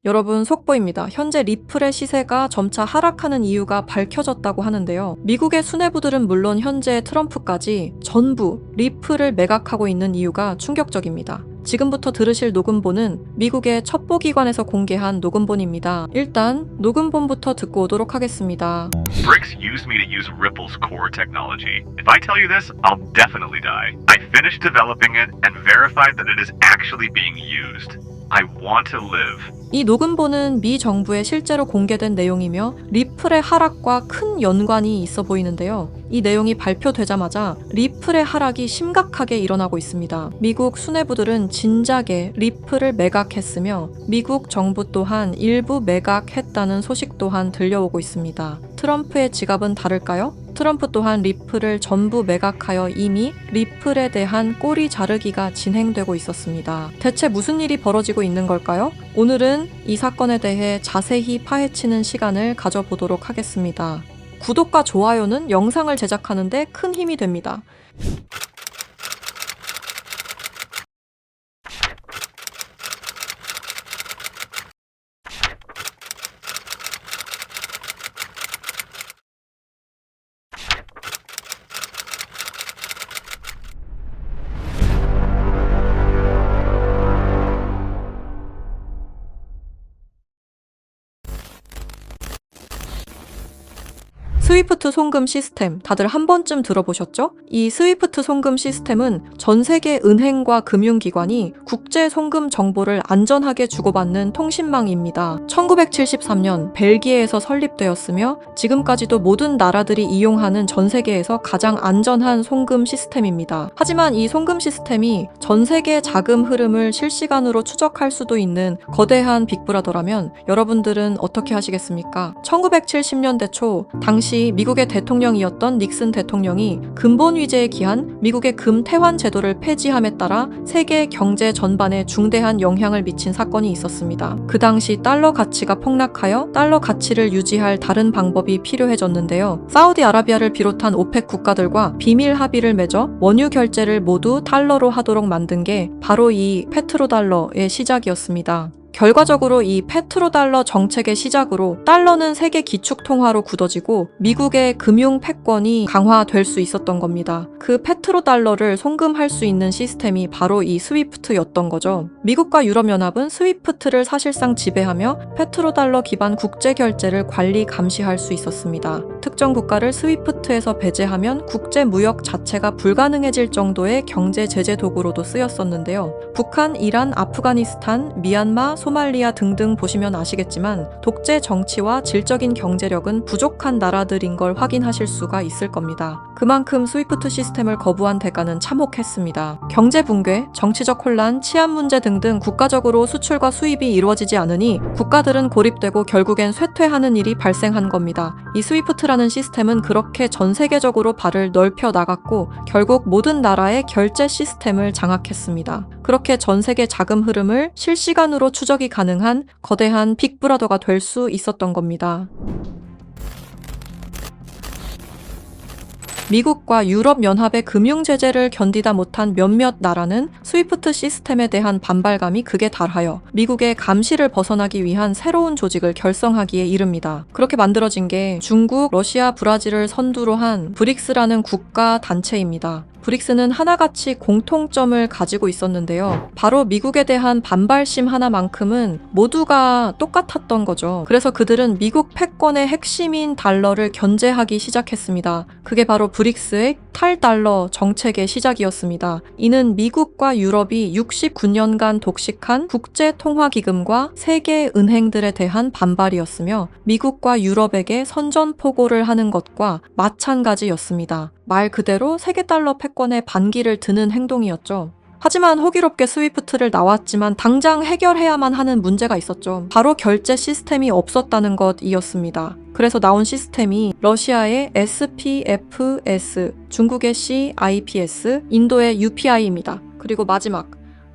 여러분 속보입니다. 현재 리플의 시세가 점차 하락하는 이유가 밝혀졌다고 하는데요. 미국의 수뇌부들은 물론 현재 트럼프까지 전부 리플을 매각하고 있는 이유가 충격적입니다. 지금부터 들으실 녹음본은 미국의 첩보기관에서 공개한 녹음본입니다. 일단 녹음본부터 듣고 오도록 하겠습니다. Bricks used me to use Ripple's core technology. If I tell you this, I'll definitely die. I finished developing it and verified that it is actually being used. I want to live. 이 녹음본은 미 정부에 실제로 공개된 내용이며 리플의 하락과 큰 연관이 있어 보이는데요. 이 내용이 발표되자마자 리플의 하락이 심각하게 일어나고 있습니다. 미국 수뇌부들은 진작에 리플을 매각했으며 미국 정부 또한 일부 매각했다는 소식 또한 들려오고 있습니다. 트럼프의 지갑은 다를까요? 트럼프 또한 리플을 전부 매각하여 이미 리플에 대한 꼬리 자르기가 진행되고 있었습니다. 대체 무슨 일이 벌어지고 있는 걸까요? 오늘은 이 사건에 대해 자세히 파헤치는 시간을 가져보도록 하겠습니다. 구독과 좋아요는 영상을 제작하는데 큰 힘이 됩니다. 스위프트 송금 시스템 다들 한 번쯤 들어보셨죠? 이 스위프트 송금 시스템은 전 세계 은행과 금융기관이 국제 송금 정보를 안전하게 주고받는 통신망입니다. 1973년 벨기에에서 설립되었으며 지금까지도 모든 나라들이 이용하는 전 세계에서 가장 안전한 송금 시스템입니다. 하지만 이 송금 시스템이 전 세계 자금 흐름을 실시간으로 추적할 수도 있는 거대한 빅브라더라면 여러분들은 어떻게 하시겠습니까? 1970년대 초 당시 미국의 대통령이었던 닉슨 대통령이 근본 위제에 기한 미국의 금태환 제도를 폐지함에 따라 세계 경제 전반에 중대한 영향을 미친 사건이 있었습니다. 그 당시 달러 가치가 폭락하여 달러 가치를 유지할 다른 방법이 필요해졌는데요. 사우디아라비아를 비롯한 오펙 국가들과 비밀 합의를 맺어 원유 결제를 모두 달러로 하도록 만든 게 바로 이 페트로달러의 시작이었습니다. 결과적으로 이 페트로달러 정책의 시작으로 달러는 세계 기축통화로 굳어지고 미국의 금융 패권이 강화될 수 있었던 겁니다. 그 페트로달러를 송금할 수 있는 시스템이 바로 이 스위프트였던 거죠. 미국과 유럽연합은 스위프트를 사실상 지배하며 페트로달러 기반 국제결제를 관리 감시할 수 있었습니다. 특정 국가를 스위프트에서 배제하면 국제무역 자체가 불가능해질 정도의 경제 제재 도구로도 쓰였었는데요. 북한, 이란, 아프가니스탄, 미얀마, 소말리아 등등 보시면 아시겠지만 독재 정치와 질적인 경제력은 부족한 나라들인 걸 확인하실 수가 있을 겁니다. 그만큼 스위프트 시스템을 거부한 대가는 참혹했습니다. 경제 붕괴, 정치적 혼란, 치안 문제 등등 국가적으로 수출과 수입이 이루어지지 않으니 국가들은 고립되고 결국엔 쇠퇴하는 일이 발생한 겁니다. 이 스위프트라는 시스템은 그렇게 전 세계적으로 발을 넓혀 나갔고 결국 모든 나라의 결제 시스템을 장악했습니다. 그렇게 전 세계 자금 흐름을 실시간으로 추적이 가능한 거대한 빅브라더가 될 수 있었던 겁니다. 미국과 유럽연합의 금융 제재를 견디다 못한 몇몇 나라는 스위프트 시스템에 대한 반발감이 극에 달하여 미국의 감시를 벗어나기 위한 새로운 조직을 결성하기에 이릅니다. 그렇게 만들어진 게 중국, 러시아, 브라질을 선두로 한 브릭스라는 국가 단체입니다. 브릭스는 하나같이 공통점을 가지고 있었는데요. 바로 미국에 대한 반발심 하나만큼은 모두가 똑같았던 거죠. 그래서 그들은 미국 패권의 핵심인 달러를 견제하기 시작했습니다. 그게 바로 브릭스의 탈달러 정책의 시작이었습니다. 이는 미국과 유럽이 69년간 독식한 국제통화기금과 세계 은행들에 대한 반발이었으며 미국과 유럽에게 선전포고를 하는 것과 마찬가지였습니다. 말 그대로 세계 달러 패권에 반기를 드는 행동이었죠. 하지만 호기롭게 스위프트를 나왔지만 당장 해결해야만 하는 문제가 있었죠. 바로 결제 시스템이 없었다는 것이었습니다. 그래서 나온 시스템이 러시아의 SPFS, 중국의 CIPS, 인도의 UPI입니다. 그리고 마지막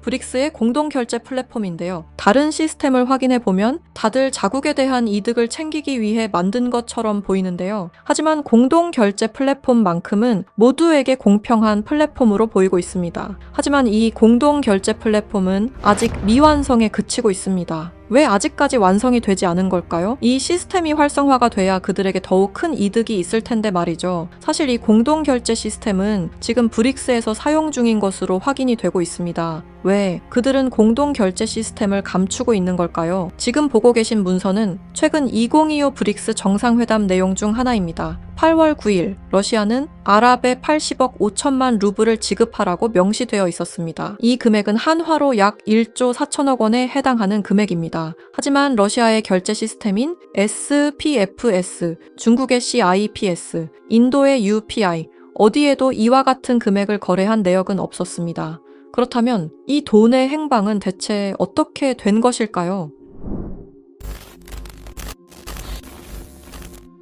브릭스의 공동결제 플랫폼인데요. 다른 시스템을 확인해 보면 다들 자국에 대한 이득을 챙기기 위해 만든 것처럼 보이는데요. 하지만 공동결제 플랫폼만큼은 모두에게 공평한 플랫폼으로 보이고 있습니다. 하지만 이 공동결제 플랫폼은 아직 미완성에 그치고 있습니다. 왜 아직까지 완성이 되지 않은 걸까요? 이 시스템이 활성화가 돼야 그들에게 더욱 큰 이득이 있을 텐데 말이죠. 사실 이 공동결제 시스템은 지금 브릭스에서 사용 중인 것으로 확인이 되고 있습니다. 왜 그들은 공동결제 시스템을 감추고 있는 걸까요? 지금 보고 계신 문서는 최근 2025 브릭스 정상회담 내용 중 하나입니다. 8월 9일 러시아는 아랍에 80억 5천만 루블을 지급하라고 명시되어 있었습니다. 이 금액은 한화로 약 1조 4천억 원에 해당하는 금액입니다. 하지만 러시아의 결제 시스템인 SPFS, 중국의 CIPS, 인도의 UPI, 어디에도 이와 같은 금액을 거래한 내역은 없었습니다. 그렇다면 이 돈의 행방은 대체 어떻게 된 것일까요?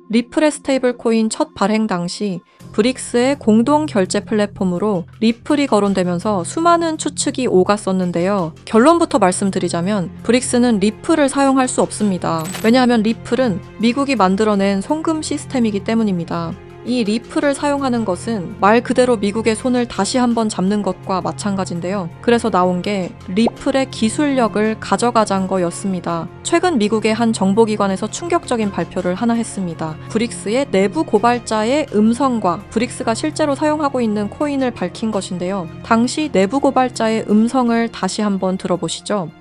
리플의 스테이블 코인 첫 발행 당시 브릭스의 공동 결제 플랫폼으로 리플이 거론되면서 수많은 추측이 오갔었는데요. 결론부터 말씀드리자면 브릭스는 리플을 사용할 수 없습니다. 왜냐하면 리플은 미국이 만들어낸 송금 시스템이기 때문입니다. 이 리플을 사용하는 것은 말 그대로 미국의 손을 다시 한번 잡는 것과 마찬가지인데요. 그래서 나온 게 리플의 기술력을 가져가자는 거였습니다. 최근 미국의 한 정보기관에서 충격적인 발표를 하나 했습니다. 브릭스의 내부 고발자의 음성과 브릭스가 실제로 사용하고 있는 코인을 밝힌 것인데요. 당시 내부 고발자의 음성을 다시 한번 들어보시죠.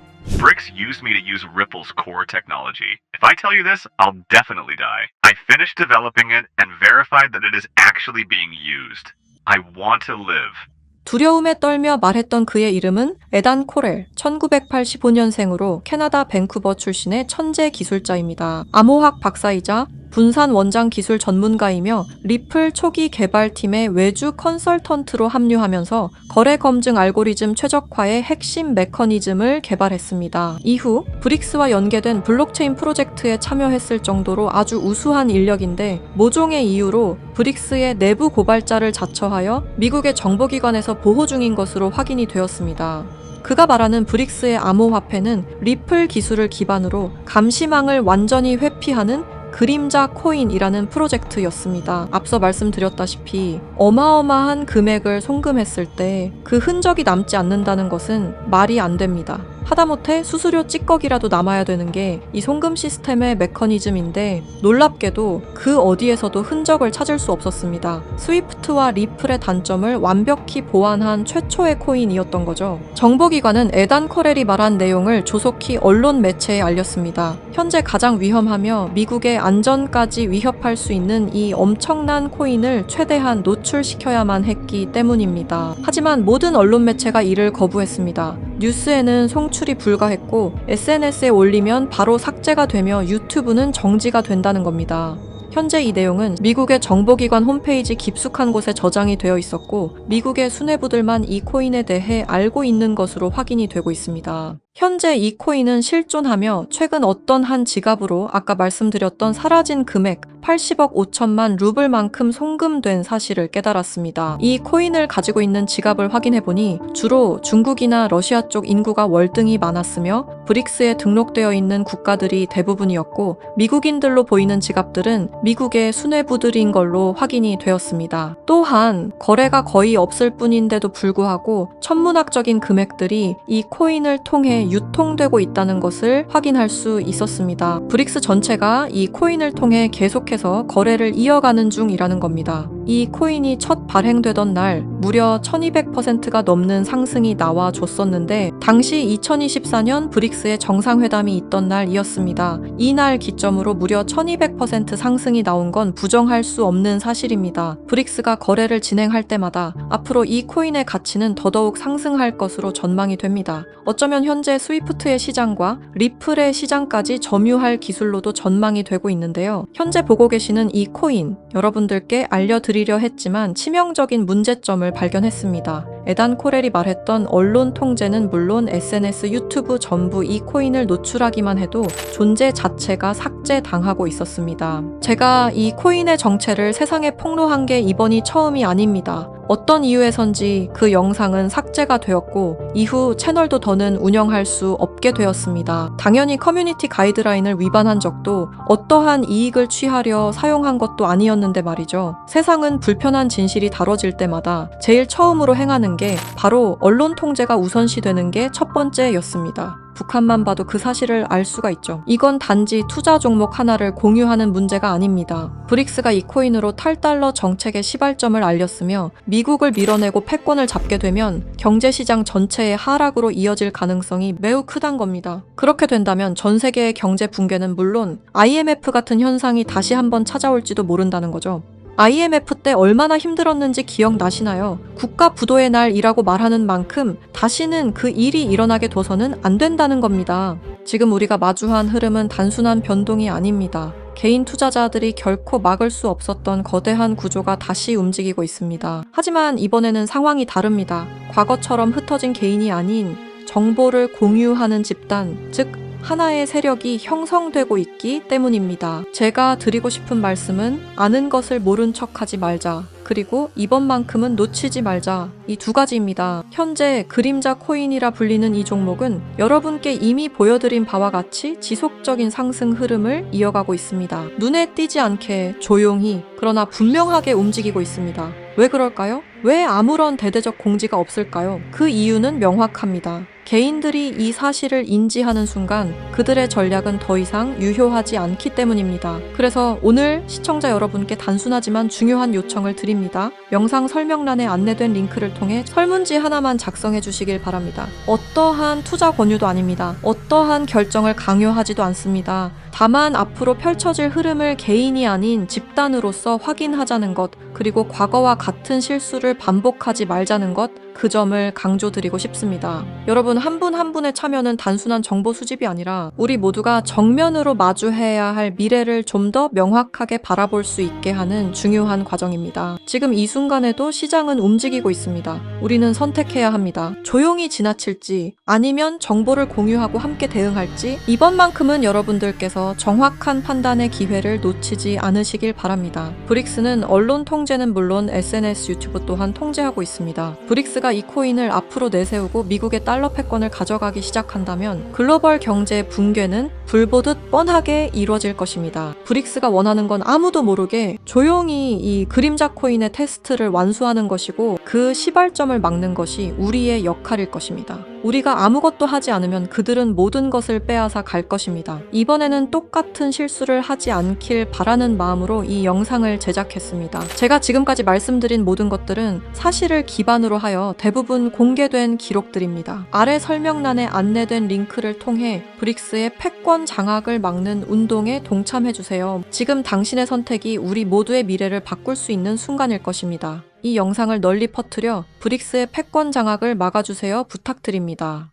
BRICS used me to use Ripple's core technology. If I tell you this, I'll definitely die. I finished developing it and verified that it is actually being used. I want to live. 두려움에 떨며 말했던 그의 이름은 에단 코렐, 1985년생으로 캐나다 밴쿠버 출신의 천재 기술자입니다. 암호학 박사이자 분산 원장 기술 전문가이며 리플 초기 개발팀의 외주 컨설턴트로 합류하면서 거래 검증 알고리즘 최적화의 핵심 메커니즘을 개발했습니다. 이후 브릭스와 연계된 블록체인 프로젝트에 참여했을 정도로 아주 우수한 인력인데 모종의 이유로 브릭스의 내부 고발자를 자처하여 미국의 정보기관에서 보호 중인 것으로 확인이 되었습니다. 그가 말하는 브릭스의 암호화폐는 리플 기술을 기반으로 감시망을 완전히 회피하는 그림자 코인이라는 프로젝트였습니다. 앞서 말씀드렸다시피 어마어마한 금액을 송금했을 때 그 흔적이 남지 않는다는 것은 말이 안 됩니다. 하다못해 수수료 찌꺼기라도 남아야 되는 게 이 송금 시스템의 메커니즘인데 놀랍게도 그 어디에서도 흔적을 찾을 수 없었습니다. 스위프트와 리플의 단점을 완벽히 보완한 최초의 코인이었던 거죠. 정보기관은 에단 코렐이 말한 내용을 조속히 언론 매체에 알렸습니다. 현재 가장 위험하며 미국의 안전까지 위협할 수 있는 이 엄청난 코인을 최대한 노출시켜야만 했기 때문입니다. 하지만 모든 언론 매체가 이를 거부했습니다. 뉴스에는 송출이 불가했고 SNS에 올리면 바로 삭제가 되며 유튜브는 정지가 된다는 겁니다. 현재 이 내용은 미국의 정보기관 홈페이지 깊숙한 곳에 저장이 되어 있었고 미국의 수뇌부들만 이 코인에 대해 알고 있는 것으로 확인이 되고 있습니다. 현재 이 코인은 실존하며 최근 어떤 한 지갑으로 아까 말씀드렸던 사라진 금액 80억 5천만 루블만큼 송금된 사실을 깨달았습니다. 이 코인을 가지고 있는 지갑을 확인해보니 주로 중국이나 러시아 쪽 인구가 월등히 많았으며 브릭스에 등록되어 있는 국가들이 대부분이었고 미국인들로 보이는 지갑들은 미국의 수뇌부들인 걸로 확인이 되었습니다. 또한 거래가 거의 없을 뿐인데도 불구하고 천문학적인 금액들이 이 코인을 통해 유통되고 있다는 것을 확인할 수 있었습니다. 브릭스 전체가 이 코인을 통해 계속해서 거래를 이어가는 중이라는 겁니다. 이 코인이 첫 발행되던 날 무려 1200%가 넘는 상승이 나와줬었는데 당시 2024년 브릭스의 정상회담이 있던 날이었습니다. 이날 기점으로 무려 1200% 상승이 나온 건 부정할 수 없는 사실입니다. 브릭스가 거래를 진행할 때마다 앞으로 이 코인의 가치는 더더욱 상승할 것으로 전망이 됩니다. 어쩌면 현재 스위프트의 시장과 리플의 시장까지 점유할 기술로도 전망이 되고 있는데요. 현재 보고 계시는 이 코인, 여러분들께 알려드리려 했지만 치명적인 문제점을 발견했습니다. 에단 코렐이 말했던 언론 통제는 물론 SNS, 유튜브 전부 이 코인을 노출하기만 해도 존재 자체가 삭제당하고 있었습니다. 제가 이 코인의 정체를 세상에 폭로한 게 이번이 처음이 아닙니다. 어떤 이유에선지 그 영상은 삭제가 되었고 이후 채널도 더는 운영할 수 없게 되었습니다. 당연히 커뮤니티 가이드라인을 위반한 적도 어떠한 이익을 취하려 사용한 것도 아니었는데 말이죠. 세상은 불편한 진실이 다뤄질 때마다 제일 처음으로 행하는 게 바로 언론 통제가 우선시되는 게 첫 번째였습니다. 북한만 봐도 그 사실을 알 수가 있죠. 이건 단지 투자 종목 하나를 공유하는 문제가 아닙니다. 브릭스가 이 코인으로 탈달러 정책의 시발점을 알렸으며 미국을 밀어내고 패권을 잡게 되면 경제시장 전체의 하락으로 이어질 가능성이 매우 크단 겁니다. 그렇게 된다면 전 세계의 경제 붕괴는 물론 IMF 같은 현상이 다시 한번 찾아올지도 모른다는 거죠. IMF 때 얼마나 힘들었는지 기억나시나요? 국가 부도의 날이라고 말하는 만큼 다시는 그 일이 일어나게 둬서는 안 된다는 겁니다. 지금 우리가 마주한 흐름은 단순한 변동이 아닙니다. 개인 투자자들이 결코 막을 수 없었던 거대한 구조가 다시 움직이고 있습니다. 하지만 이번에는 상황이 다릅니다. 과거처럼 흩어진 개인이 아닌 정보를 공유하는 집단, 즉 하나의 세력이 형성되고 있기 때문입니다. 제가 드리고 싶은 말씀은 아는 것을 모른 척하지 말자. 그리고 이번만큼은 놓치지 말자. 이 두 가지입니다. 현재 그림자 코인이라 불리는 이 종목은 여러분께 이미 보여드린 바와 같이 지속적인 상승 흐름을 이어가고 있습니다. 눈에 띄지 않게 조용히 그러나 분명하게 움직이고 있습니다. 왜 그럴까요? 왜 아무런 대대적 공지가 없을까요? 그 이유는 명확합니다. 개인들이 이 사실을 인지하는 순간 그들의 전략은 더 이상 유효하지 않기 때문입니다. 그래서 오늘 시청자 여러분께 단순하지만 중요한 요청을 드립니다. 영상 설명란에 안내된 링크를 통해 설문지 하나만 작성해 주시길 바랍니다. 어떠한 투자 권유도 아닙니다. 어떠한 결정을 강요하지도 않습니다. 다만 앞으로 펼쳐질 흐름을 개인이 아닌 집단으로서 확인하자는 것, 그리고 과거와 같은 실수를 반복하지 말자는 것, 그 점을 강조드리고 싶습니다. 여러분 한 분 한 분의 참여는 단순한 정보 수집이 아니라 우리 모두가 정면으로 마주해야 할 미래를 좀 더 명확하게 바라볼 수 있게 하는 중요한 과정입니다. 지금 이 순간에도 시장은 움직이고 있습니다. 우리는 선택해야 합니다. 조용히 지나칠지 아니면 정보를 공유하고 함께 대응할지 이번만큼은 여러분들께서 정확한 판단의 기회를 놓치지 않으시길 바랍니다. 브릭스는 언론 통제는 물론 SNS, 유튜브 또한 통제하고 있습니다. 브릭스가 이 코인을 앞으로 내세우고 미국의 달러 패권을 가져가기 시작한다면 글로벌 경제의 붕괴는 불보듯 뻔하게 이루어질 것입니다. 브릭스가 원하는 건 아무도 모르게 조용히 이 그림자 코인의 테스트를 완수하는 것이고 그 시발점을 막는 것이 우리의 역할일 것입니다. 우리가 아무것도 하지 않으면 그들은 모든 것을 빼앗아 갈 것입니다. 이번에는 똑같은 실수를 하지 않길 바라는 마음으로 이 영상을 제작했습니다. 제가 지금까지 말씀드린 모든 것들은 사실을 기반으로 하여 대부분 공개된 기록들입니다. 아래 설명란에 안내된 링크를 통해 브릭스의 패권 장악을 막는 운동에 동참해주세요. 지금 당신의 선택이 우리 모두의 미래를 바꿀 수 있는 순간일 것입니다. 이 영상을 널리 퍼뜨려 브릭스의 패권 장악을 막아주세요 부탁드립니다.